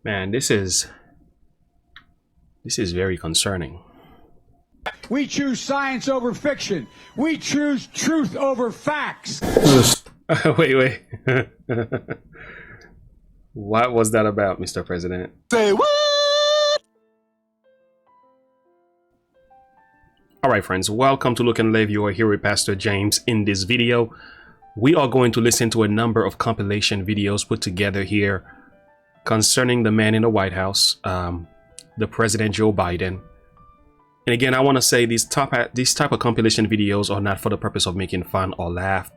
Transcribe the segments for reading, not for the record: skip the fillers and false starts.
Man, this is very concerning. We choose science over fiction. We choose truth over facts. Wait. What was that about, Mr. President? Say what? Alright friends, welcome to Look and Live. You are here with Pastor James. In this video, we are going to listen to a number of compilation videos put together here concerning the man in the White House, the President Joe Biden. And again, I want to say these type of compilation videos are not for the purpose of making fun or laugh,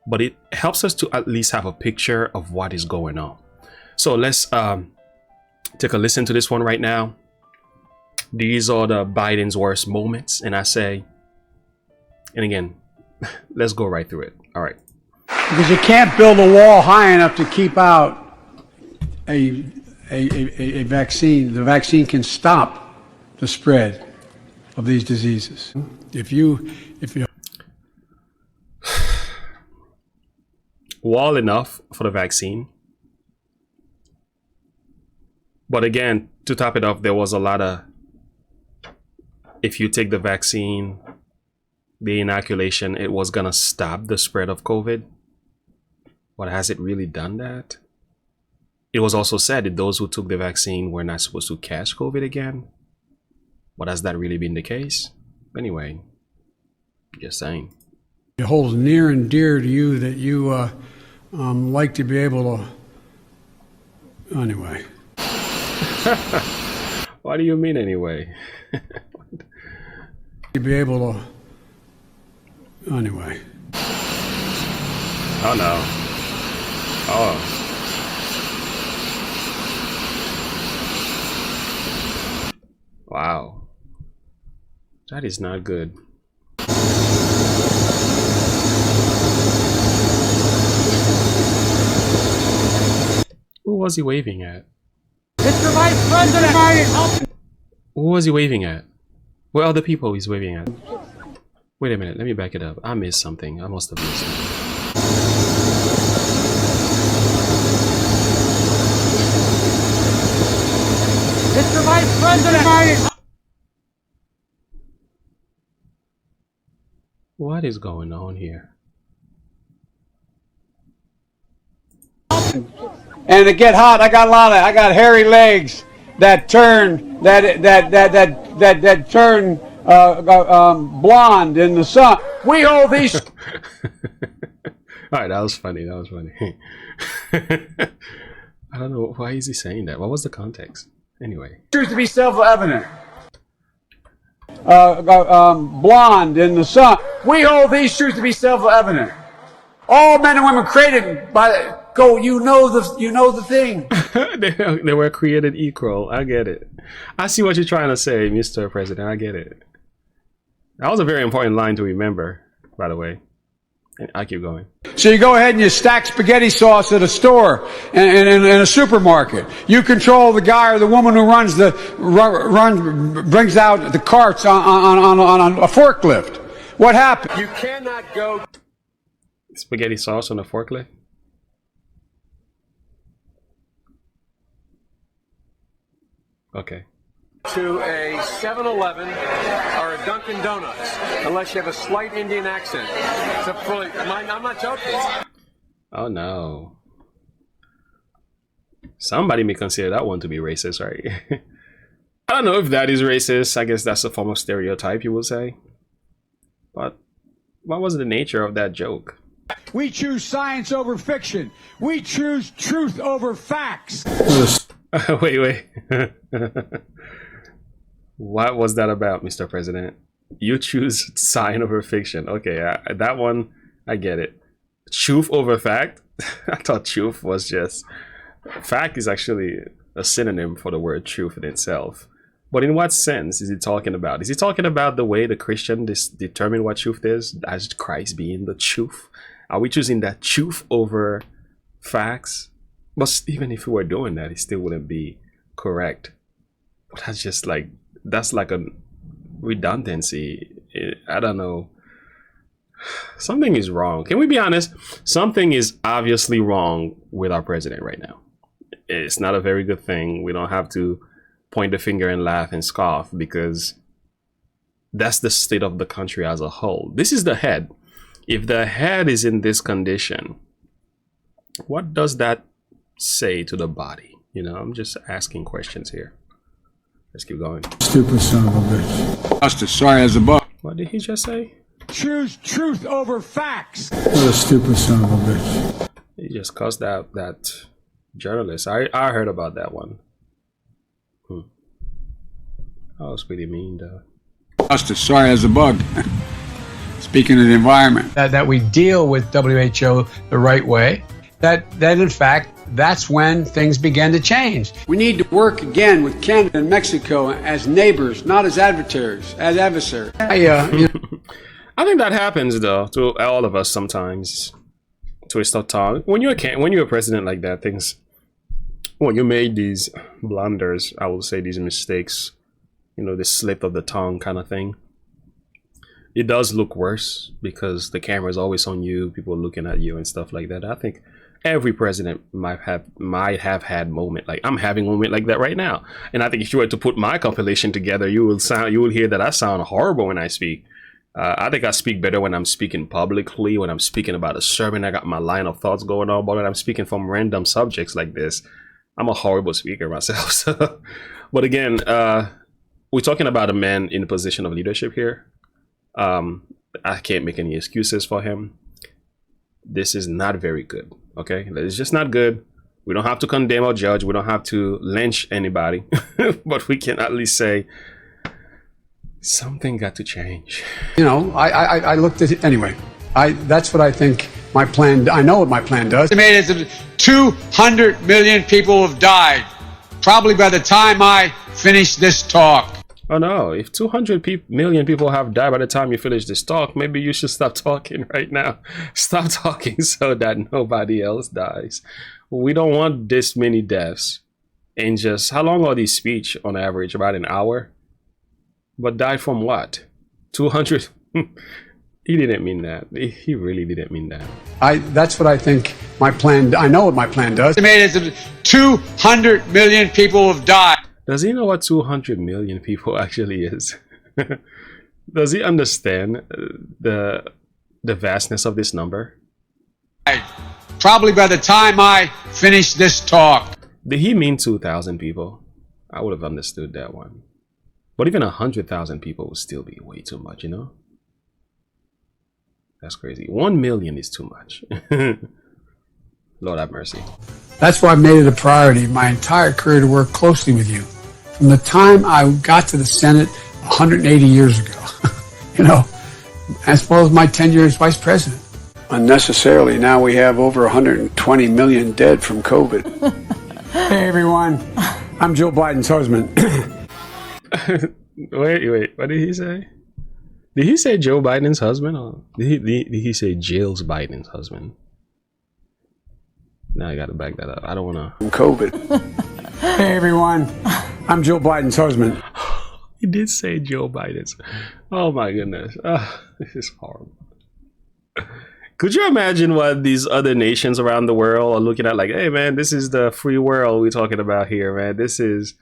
but it helps us to at least have a picture of what is going on. So let's take a listen to this one right now. These are the Biden's worst moments, and I say, and again, let's go right through it. All right. Because you can't build a wall high enough to keep out a vaccine. The vaccine can stop the spread of these diseases. If you wall enough for the vaccine. But again, to top it off, there was a lot of, if you take the vaccine, the inoculation, it was gonna stop the spread of COVID. But has it really done that? It was also said that those who took the vaccine were not supposed to catch COVID again. But has that really been the case? Anyway, just saying. it holds near and dear to you that you like to be able to. Anyway. What do you mean anyway? To be able to. Anyway. Oh no. Oh. Wow. That is not good. Who was he waving at? Mr. Vice President! Who was he waving at? What other people he's waving at? Wait a minute, let me back it up. I missed something. I must have missed something. Mr. Vice President! What is going on here? And to get hot, I got hairy legs that turn turn blonde in the sun. We hold these. All right, that was funny. That was funny. I don't know, why is he saying that? What was the context? Anyway. Truth to be self-evident. Blonde in the sun. We hold these truths to be self-evident. All men and women created by go. You know the thing. They were created equal. I get it. I see what you're trying to say, Mr. President. I get it. That was a very important line to remember, by the way. I keep going. So you go ahead and you stack spaghetti sauce at a store and in a supermarket. You control the guy or the woman who brings out the carts on a forklift. What happened? You cannot go. Spaghetti sauce on a forklift? Okay. To a 7-Eleven or a Dunkin' Donuts, unless you have a slight Indian accent. I'm not joking. Oh no. Somebody may consider that one to be racist, right? I don't know if that is racist. I guess that's a form of stereotype, you will say. But what was the nature of that joke? We choose science over fiction. We choose truth over facts. Wait. What was that about, Mr. President? You choose science over fiction. Okay, that one, I get it. Truth over fact? I thought truth was just... Fact is actually a synonym for the word truth in itself. But in what sense is he talking about? Is he talking about the way the Christian determine what truth is? As Christ being the truth? Are we choosing that truth over facts? But even if we were doing that, it still wouldn't be correct. But that's just like... That's like a redundancy. I don't know. Something is wrong. Can we be honest? Something is obviously wrong with our president right now. It's not a very good thing. We don't have to point the finger and laugh and scoff, because that's the state of the country as a whole. This is the head. If the head is in this condition, what does that say to the body? You know, I'm just asking questions here. Let's keep going. Stupid son of a bitch. Justice, sorry as a bug. What did he just say? Choose truth over facts. What a stupid son of a bitch. He just cussed out that journalist. I heard about that one. That was pretty mean, though. Justice, sorry as a bug. Speaking of the environment. That we deal with WHO the right way. That in fact, that's when things began to change. We need to work again with Canada and Mexico as neighbors, not as adversaries. I think that happens, though, to all of us sometimes. Twist our tongue. When you're a president like that, when you made these blunders, I will say these mistakes, you know, the slip of the tongue kind of thing, it does look worse because the camera is always on you, people are looking at you and stuff like that. I think every president might have had moment, like I'm having a moment like that right now. And I think if you were to put my compilation together, you will hear that I sound horrible when I speak. I think I speak better when I'm speaking publicly, when I'm speaking about a sermon. I got my line of thoughts going on, but when I'm speaking from random subjects like this, I'm a horrible speaker myself. So, but again, we're talking about a man in a position of leadership here. I can't make any excuses for him. This is not very good. Okay, it's just not good. We don't have to condemn or judge. We don't have to lynch anybody, but we can at least say something got to change. You know, I looked at it anyway. That's what I think my plan. I know what my plan does. Estimated 200 million people have died. Probably by the time I finish this talk. Oh no, if 200 million people have died by the time you finish this talk, maybe you should stop talking right now. Stop talking so that nobody else dies. We don't want this many deaths. And just, how long are these speeches on average? About an hour? But died from what? 200? He didn't mean that. He really didn't mean that. That's what I think my plan. I know what my plan does. Estimated 200 million people have died. Does he know what 200 million people actually is? Does he understand the vastness of this number? Probably by the time I finish this talk. Did he mean 2,000 people? I would have understood that one. But even 100,000 people would still be way too much, you know? That's crazy. 1 million is too much. Lord have mercy. That's why I made it a priority my entire career to work closely with you. From the time I got to the Senate 180 years ago, you know, as well as my tenure as vice president. Unnecessarily, now we have over 120 million dead from COVID. Hey, everyone. I'm Joe Biden's husband. Wait, what did he say? Did he say Joe Biden's husband, or did he say Jill Biden's husband? Now I gotta back that up. I don't wanna. COVID. Hey, everyone. I'm Joe Biden's husband. He did say Joe Biden's. Oh my goodness. This is horrible. Could you imagine what these other nations around the world are looking at? Like, hey man, this is the free world we're talking about here, man. This is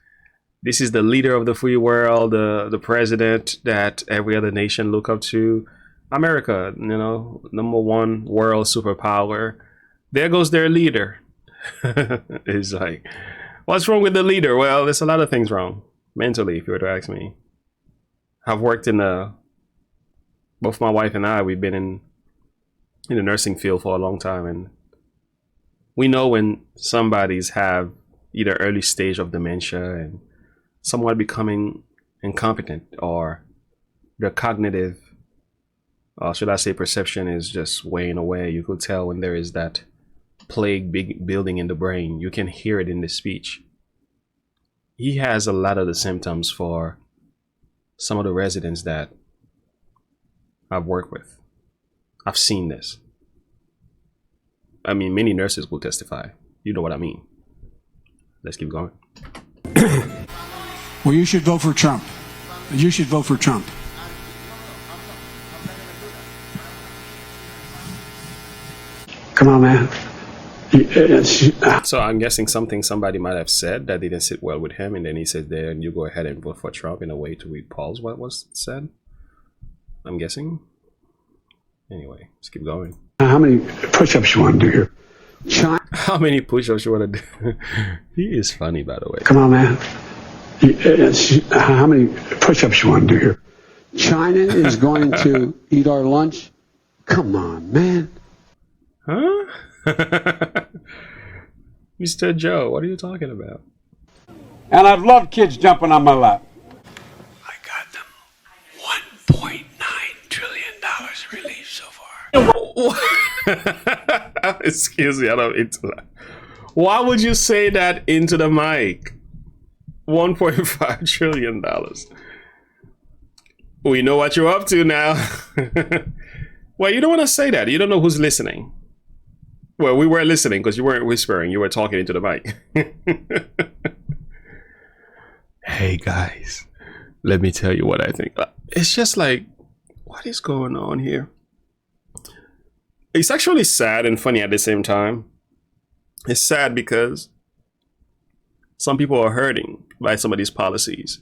the leader of the free world, the president that every other nation look up to. America, you know, #1 world superpower. There goes their leader. It's like, what's wrong with the leader? Well, there's a lot of things wrong mentally, if you were to ask me. I've worked in both my wife and I, we've been in the nursing field for a long time, and we know when somebody's have either early stage of dementia and someone becoming incompetent, or their cognitive, should I say perception, is just weighing away. You could tell when there is that plague building in the brain. You can hear it in the speech. He has a lot of the symptoms for some of the residents that I've worked with. I've seen this. I mean, many nurses will testify. You know what I mean. Let's keep going. Well, you should vote for Trump. You should vote for Trump. Come on, man. So I'm guessing somebody might have said that didn't sit well with him, and then he said, "There, and you go ahead and vote for Trump," in a way to repulse what was said. I'm guessing. Anyway, let's keep going. How many push-ups you want to do here? China. How many push-ups you want to do? He is funny, by the way. Come on, man. How many push-ups you want to do here? China is going to eat our lunch? Come on, man. Huh? Mr. Joe, what are you talking about? And I've loved kids jumping on my lap. I got them $1.9 trillion relief so far. Excuse me, I don't mean to laugh. Why would you say that into the mic? $1.5 trillion. We know what you're up to now. Well, you don't want to say that. You don't know who's listening. Well, we were listening because you weren't whispering. You were talking into the mic. Hey, guys. Let me tell you what I think. It's just like, what is going on here? It's actually sad and funny at the same time. It's sad because some people are hurting by some of these policies.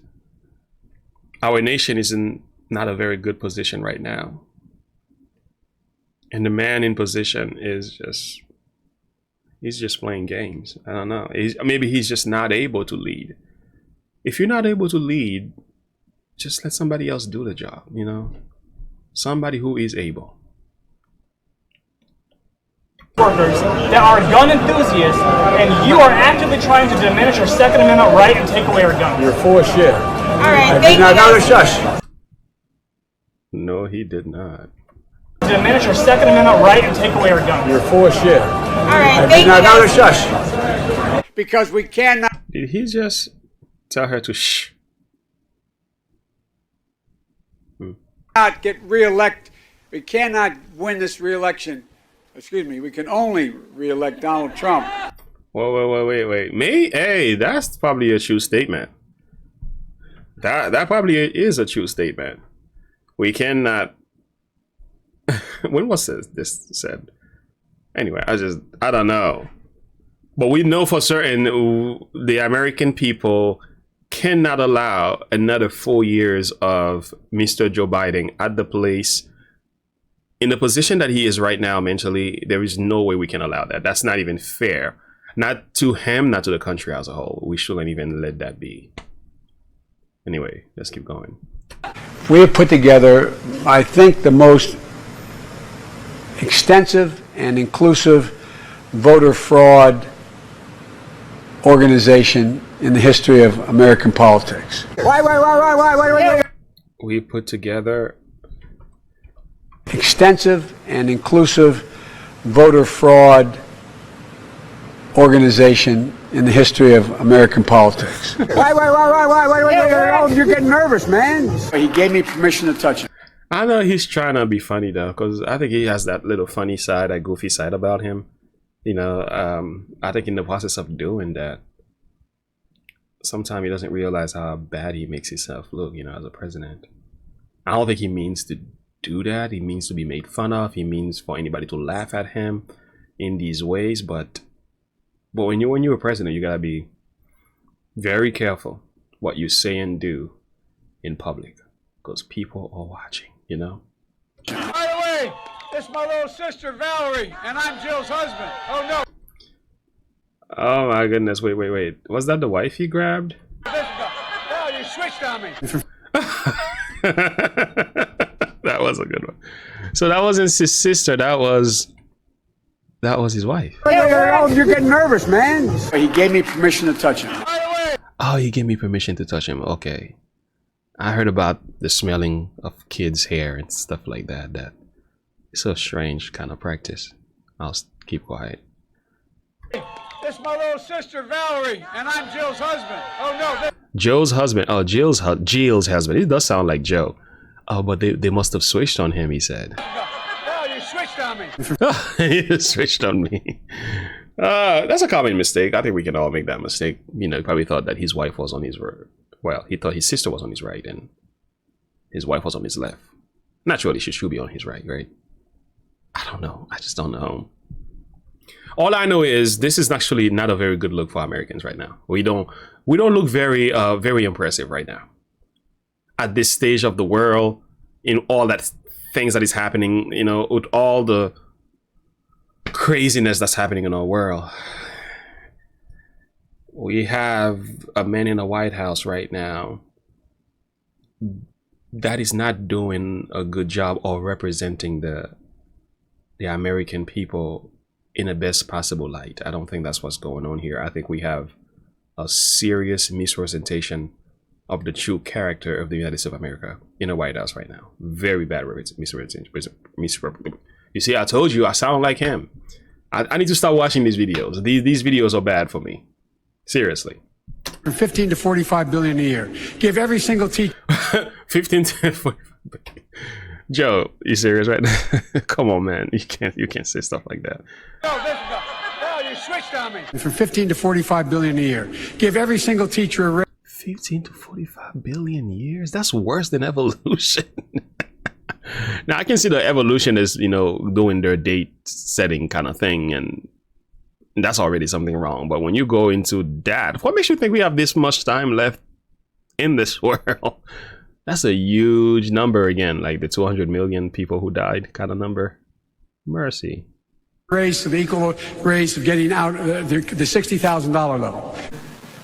Our nation is in not a very good position right now. And the man in position is he's just playing games. I don't know. Maybe he's just not able to lead. If you're not able to lead, just let somebody else do the job, you know? Somebody who is able. Workers that are gun enthusiasts, and you are actively trying to diminish our Second Amendment right and take away our guns. You're full of shit. All right, thank you. Now, shush. No, he did not. Diminish our Second Amendment right and take away our guns. You're full of shit. All right, thank you. Now, shush. Because we cannot. Did he just tell her to shh? Not get reelect. We cannot win this reelection. Excuse me. We can only reelect Donald Trump. Wait. Me? Hey, that's probably a true statement. That probably is a true statement. We cannot. When was this said? Anyway, I don't know. But we know for certain the American people cannot allow another 4 years of Mr. Joe Biden at the place, in the position that he is right now mentally. There is no way we can allow that. That's not even fair. Not to him, not to the country as a whole. We shouldn't even let that be. Anyway, let's keep going. We have put together, I think, the most extensive and inclusive voter fraud organization in the history of American politics. Why? We put together extensive and inclusive voter fraud organization in the history of American politics. Why? You're getting nervous, man. He gave me permission to touch it. I know he's trying to be funny though, because I think he has that little funny side, that goofy side about him. You know, I think in the process of doing that, sometimes he doesn't realize how bad he makes himself look, you know, as a president. I don't think he means to do that. He means to be made fun of. He means for anybody to laugh at him in these ways. But when you're a president, you gotta be very careful what you say and do in public, because people are watching, you know. By the way, this is my little sister Valerie, and I'm Jill's husband. Oh no. Oh my goodness, wait. Was that the wife he grabbed? Oh, you switched on me. That was a good one. So that wasn't his sister, that was his wife. You're getting nervous, man. He gave me permission to touch him. Oh, he gave me permission to touch him. Okay. I heard about the smelling of kids' hair and stuff like that. That it's a strange kind of practice. I'll keep quiet. This is my little sister Valerie, and I'm Jill's husband. Oh no. Joe's husband. Oh, Jill's husband. It does sound like Joe. Oh, but they must have switched on him, he said. Oh, you switched on me. You switched on me. That's a common mistake. I think we can all make that mistake. You know, he probably thought that his wife was on his right. Well, he thought his sister was on his right and his wife was on his left. Naturally, she should be on his right? I don't know. I just don't know. All I know is this is actually not a very good look for Americans right now. We don't look very very impressive right now. At this stage of the world, in all that things that is happening, you know, with all the craziness that's happening in our world. We have a man in the White House right now that is not doing a good job of representing the American people in the best possible light. I don't think that's what's going on here. I think we have a serious misrepresentation of the true character of the United States of America in the White House right now. Very bad misrepresentation. You see, I told you I sound like him. I need to start watching these videos. These videos are bad for me. Seriously. From 15 to 45 billion a year. Give every single teacher 15 to 45 billion. Joe, you serious right now? Come on, man. You can't say stuff like that. you switched on me. From 15 to 45 billion a year. Give every single teacher a raise. 15 to 45 billion years? That's worse than evolution. Now, I can see the evolution is, you know, doing their date setting kind of thing, and that's already something wrong. But when you go into that, what makes you think we have this much time left in this world? That's a huge number again, like the 200 million people who died kind of number. Mercy. Raise to the equal raise of getting out the $60,000 level.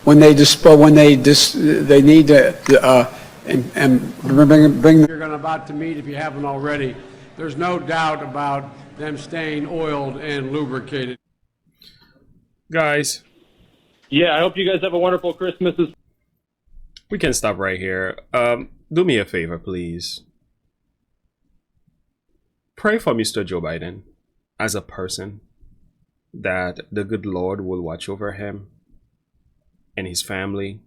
When they they need to and bring you're going about to meet if you haven't already. There's no doubt about them staying oiled and lubricated. Guys. Yeah, I hope you guys have a wonderful Christmas. We can stop right here. Do me a favor, please. Pray for Mr. Joe Biden as a person, that the good Lord will watch over him and his family,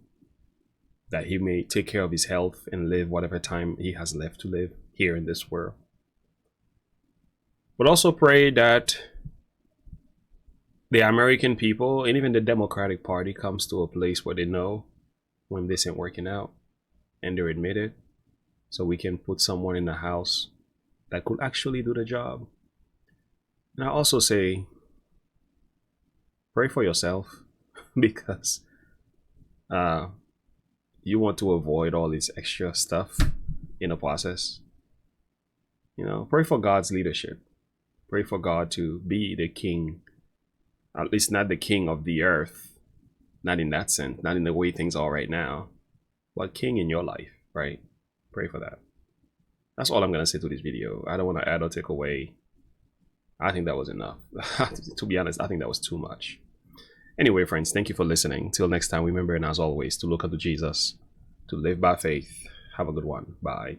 that he may take care of his health and live whatever time he has left to live here in this world. But also pray that the American people and even the Democratic Party comes to a place where they know when this ain't working out and they're admitted, so we can put someone in the house that could actually do the job. And I also say, pray for yourself, because you want to avoid all this extra stuff in the process. You know, pray for God's leadership. Pray for God to be the king, at least not the king of the earth, not in that sense, not in the way things are right now, but king in your life, right? Pray for that. That's all I'm going to say to this video. I don't want to add or take away. I think that was enough. To be honest, I think that was too much. Anyway, friends, thank you for listening. Till next time, remember, and as always, to look unto Jesus, to live by faith. Have a good one. Bye.